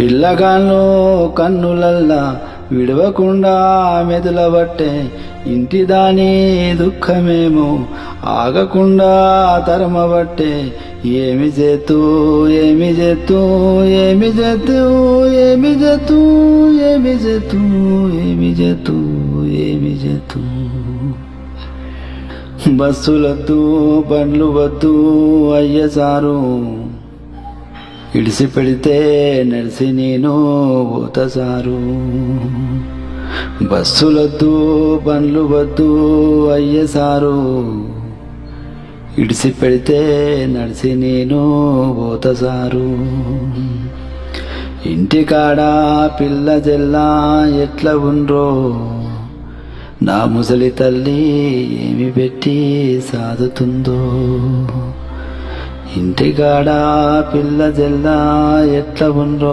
పిల్లగాళ్ళు కన్నులల్లా విడవకుండా మెదులబట్టే ఇంటి దాని దుఃఖమేమో ఆగకుండా తరమబట్టే ఏమి చేతూ ఏమి చేతూ ఏమి చేతూ ఏమి చేతూ ఏమి చేతూ ఏమి చేతూ ఏమి చేతూ బస్సులద్దు బండ్లు వద్దు అయ్య సారు ఇడిసి పెడితే నడిసి నేను పోత సారు బస్సులొద్దు బండ్లు వద్దు అయ్య సారు ఇడిసి పెడితే నడిసి నేను పోత సారు ఇంటికాడ పిల్ల జల్లా ఎట్లా ఉండ్రో నా ముసలి తల్లి ఏమి పెట్టి సాదుతుందో ఇంటికాడ పిల్ల జల్లా ఎట్లా ఉండ్రో